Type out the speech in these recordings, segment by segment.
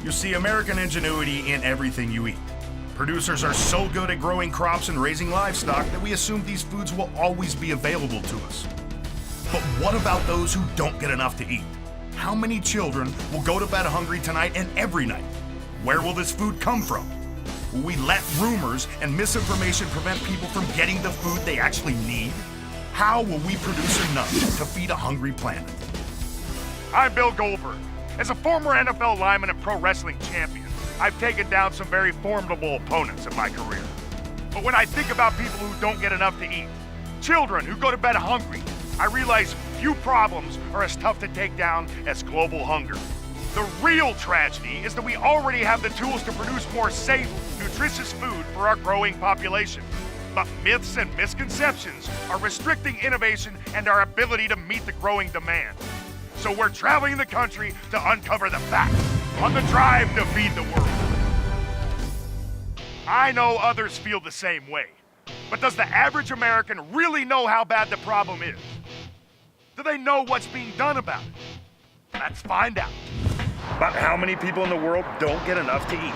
You see American ingenuity in everything you eat. Producers are so good at growing crops and raising livestock that we assume these foods will always be available to us. But what about those who don't get enough to eat? How many children will go to bed hungry tonight and every night? Where will this food come from? Will we let rumors and misinformation prevent people from getting the food they actually need? How will we produce enough to feed a hungry planet? I'm Bill Goldberg. As a former NFL lineman and pro wrestling champion, I've taken down some very formidable opponents in my career. But when I think about people who don't get enough to eat, children who go to bed hungry, I realize few problems are as tough to take down as global hunger. The real tragedy is that we already have the tools to produce more safe, nutritious food for our growing population. But myths and misconceptions are restricting innovation and our ability to meet the growing demand. So we're traveling the country to uncover the facts on the drive to feed the world. I know others feel the same way, but does the average American really know how bad the problem is? Do they know what's being done about it? Let's find out. About how many people in the world don't get enough to eat?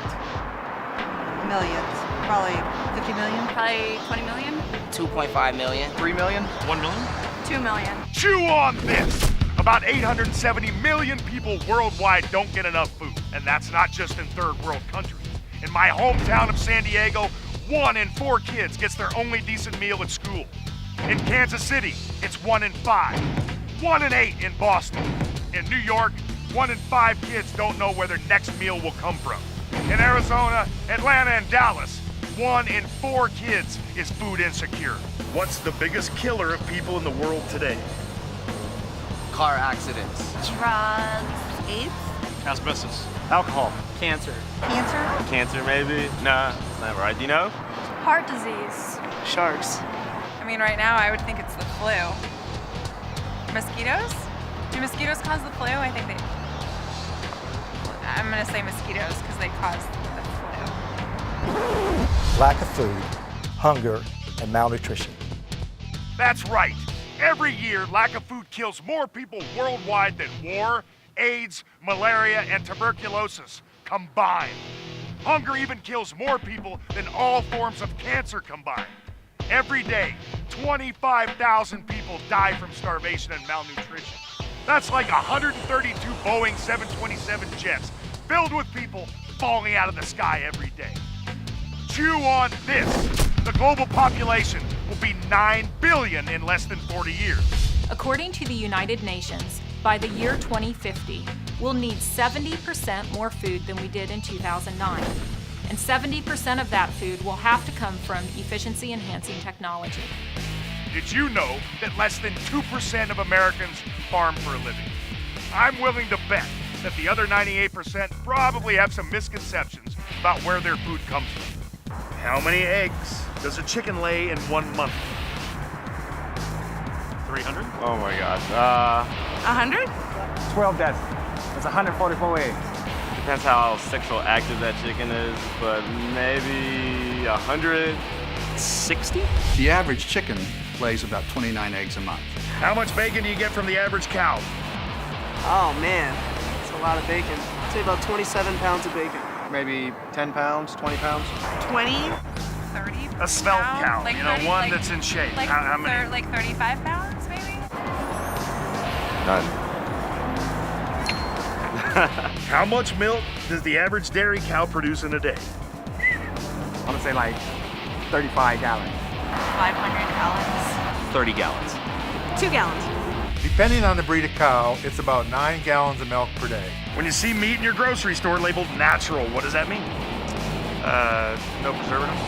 Millions. Probably 50 million. Probably 20 million. 2.5 million. 3 million? 1 million? 2 million. Chew on this! About 870 million people worldwide don't get enough food. And that's not just in third world countries. In my hometown of San Diego, 1 in 4 kids gets their only decent meal at school. In Kansas City, it's 1 in 5. 1 in 8 in Boston. In New York, 1 in 5 kids don't know where their next meal will come from. In Arizona, Atlanta, and Dallas, 1 in 4 kids is food insecure. What's the biggest killer of people in the world today? Car accidents. Drugs. AIDS. Asbestos. Alcohol. Cancer. Cancer. Cancer, maybe? Nah, that's not right. Do you know? Heart disease. Sharks. I mean, right now I would think it's the flu. Mosquitoes? Do mosquitoes cause the flu? I think they... I'm gonna say mosquitoes because they cause the flu. Lack of food, hunger, and malnutrition. That's right. Every year, lack of food kills more people worldwide than war, AIDS, malaria, and tuberculosis combined. Hunger even kills more people than all forms of cancer combined. Every day, 25,000 people die from starvation and malnutrition. That's like 132 Boeing 727 jets filled with people falling out of the sky every day. Chew on this. The global population will be 9 billion in less than 40 years. According to the United Nations, by the year 2050, we'll need 70% more food than we did in 2009. And 70% of that food will have to come from efficiency-enhancing technology. Did you know that less than 2% of Americans farm for a living? I'm willing to bet that the other 98% probably have some misconceptions about where their food comes from. How many eggs does a chicken lay in 1 month? 300? Oh my gosh. 100? 12 dozen. That's 144 eggs. Depends how sexual active that chicken is, but maybe 160? The average chicken lays about 29 eggs a month. How much bacon do you get from the average cow? Oh man, that's a lot of bacon. I'd say about 27 pounds of bacon. Maybe 10 pounds, 20 pounds? 20? 30? A svelte pounds? cow, Like you know, 30, one like- that's in shape. Like, How many? like 35 pounds, maybe? None. How much milk does the average dairy cow produce in a day? I want to say like 35 gallons. 500 gallons. 30 gallons. 2 gallons. Depending on the breed of cow, it's about 9 gallons of milk per day. When you see meat in your grocery store labeled natural, what does that mean? No preservatives?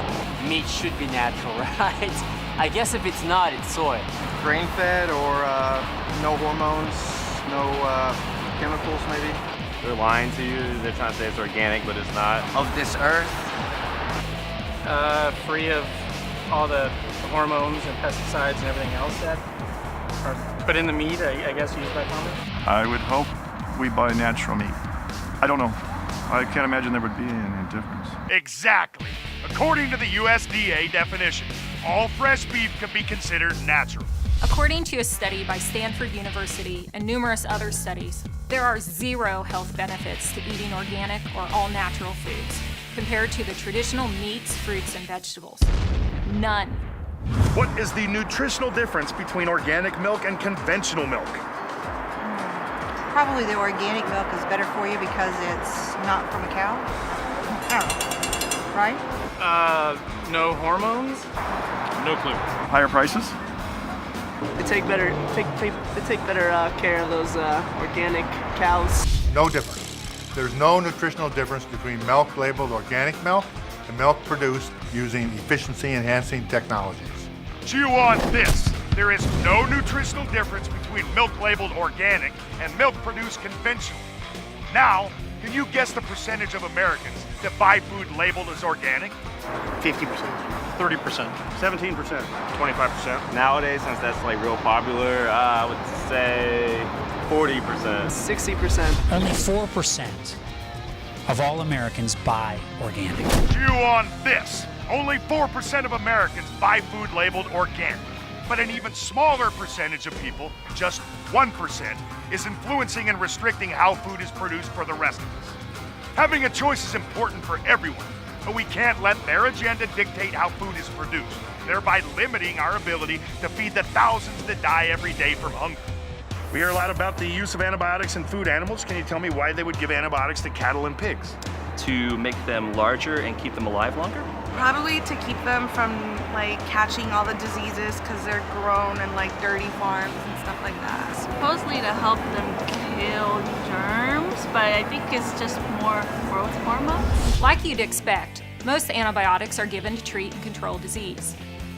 Meat should be natural, right? I guess if it's not, it's soy. Grain-fed or no hormones, no chemicals maybe? They're lying to you. They're trying to say it's organic, but it's not. Of this earth? Free of all the hormones and pesticides and everything else that are put in the meat, I guess, used by farmers? I would hope we buy natural meat. I don't know. I can't imagine there would be any difference. Exactly. According to the USDA definition, all fresh beef can be considered natural. According to a study by Stanford University and numerous other studies, There are zero health benefits to eating organic or all-natural foods compared to the traditional meats, fruits, and vegetables. None. What is the nutritional difference between organic milk and conventional milk? Probably the organic milk is better for you because it's not from a cow. Right? No hormones? No clue. Higher prices? They take better care of those organic cows. No difference. There's no nutritional difference between milk labeled organic milk and milk produced using efficiency-enhancing technologies. Chew on this. There is no nutritional difference between milk labeled organic and milk produced conventionally. Now, can you guess the percentage of Americans that buy food labeled as organic? 50%. 30%. 17%. 25%. Nowadays, since that's like real popular, I would say 40%. 60%. Only 4% of all Americans buy organic. Chew on this. Only 4% of Americans buy food labeled organic. But an even smaller percentage of people, just 1%, is influencing and restricting how food is produced for the rest of us. Having a choice is important for everyone, but we can't let their agenda dictate how food is produced, thereby limiting our ability to feed the thousands that die every day from hunger. We hear a lot about the use of antibiotics in food animals. Can you tell me why they would give antibiotics to cattle and pigs? To make them larger and keep them alive longer? Probably to keep them from like catching all the diseases because they're grown in like dirty farms and stuff like that. Supposedly to help them kill germs, but I think it's just more growth hormones. Like you'd expect, most antibiotics are given to treat and control disease.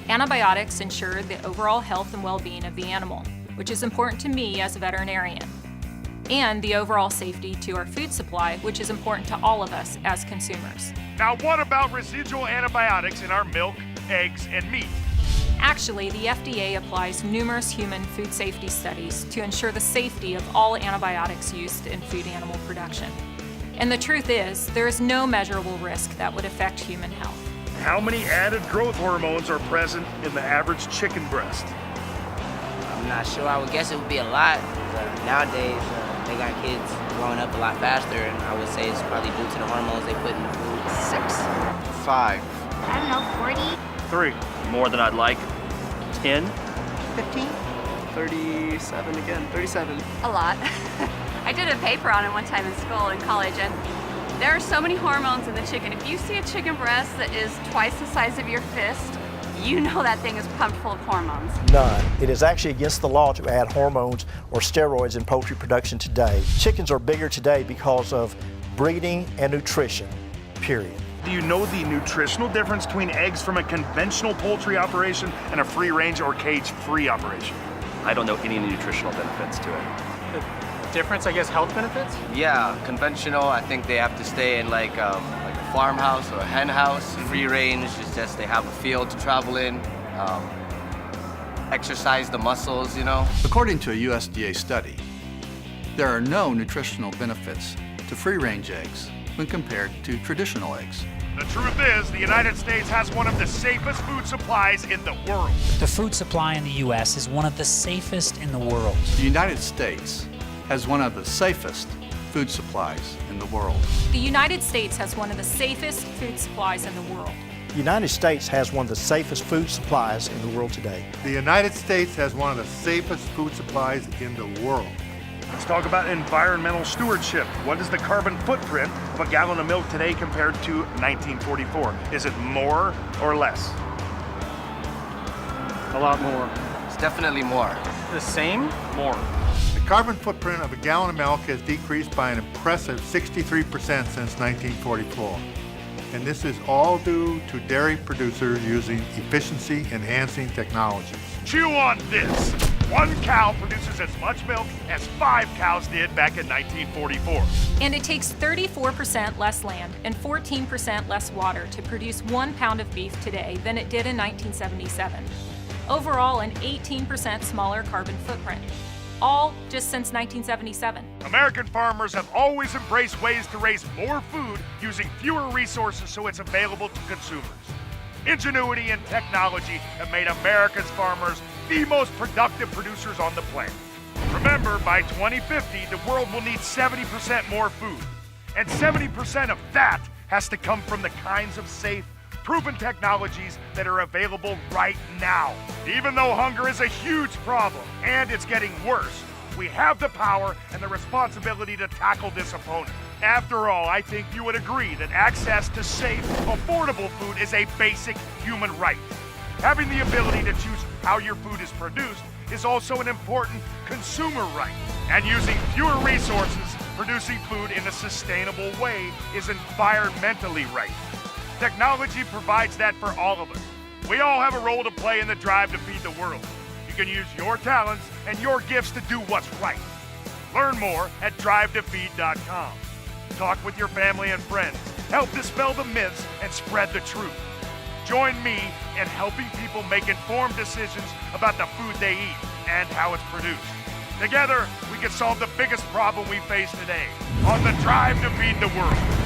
Antibiotics ensure the overall health and well-being of the animal, which is important to me as a veterinarian, and the overall safety to our food supply, which is important to all of us as consumers. Now, what about residual antibiotics in our milk, eggs, and meat? Actually, the FDA applies numerous human food safety studies to ensure the safety of all antibiotics used in food animal production. And the truth is, there is no measurable risk that would affect human health. How many added growth hormones are present in the average chicken breast? I'm not sure. I would guess it would be a lot. Nowadays, they got kids growing up a lot faster, and I would say it's probably due to the hormones they put in the food. 6. 5. I don't know, 40? 3. More than I'd like. 10. 15? 37 again. 37. A lot. I did a paper on it one time in school in college, and there are so many hormones in the chicken. If you see a chicken breast that is twice the size of your fist, you know that thing is pumped full of hormones. None. It is actually against the law to add hormones or steroids in poultry production today. Chickens are bigger today because of breeding and nutrition, period. Do you know the nutritional difference between eggs from a conventional poultry operation and a free-range or cage-free operation? I don't know any nutritional benefits to it. The difference, I guess, health benefits? Yeah, conventional, I think they have to stay in like a farmhouse or a hen house. Free range is just they have a field to travel in, exercise the muscles, you know. According to a USDA study, there are no nutritional benefits to free-range eggs when compared to traditional eggs. The truth is, the United States has one of the safest food supplies in the world. The food supply in the U.S. is one of the safest in the world. The United States has one of the safest food supplies in the world. The United States has one of the safest food supplies in the world. The United States has one of the safest food supplies in the world today. The United States has one of the safest food supplies in the world. Let's talk about environmental stewardship. What is the carbon footprint of a gallon of milk today compared to 1944? Is it more or less? A lot more. It's definitely more. The same? More. The carbon footprint of a gallon of milk has decreased by an impressive 63% since 1944. And this is all due to dairy producers using efficiency-enhancing technologies. Chew on this. One cow produces as much milk as 5 cows did back in 1944. And it takes 34% less land and 14% less water to produce 1 pound of beef today than it did in 1977. Overall, an 18% smaller carbon footprint. All just since 1977. American farmers have always embraced ways to raise more food using fewer resources so it's available to consumers. Ingenuity and technology have made America's farmers the most productive producers on the planet. Remember, by 2050, the world will need 70% more food. And 70% of that has to come from the kinds of safe, proven technologies that are available right now. Even though hunger is a huge problem, and it's getting worse, we have the power and the responsibility to tackle this opponent. After all, I think you would agree that access to safe, affordable food is a basic human right. Having the ability to choose how your food is produced is also an important consumer right. And using fewer resources, producing food in a sustainable way is environmentally right. Technology provides that for all of us. We all have a role to play in the drive to feed the world. You can use your talents and your gifts to do what's right. Learn more at drivetofeed.com. Talk with your family and friends. Help dispel the myths and spread the truth. Join me in helping people make informed decisions about the food they eat and how it's produced. Together, we can solve the biggest problem we face today on the drive to feed the world.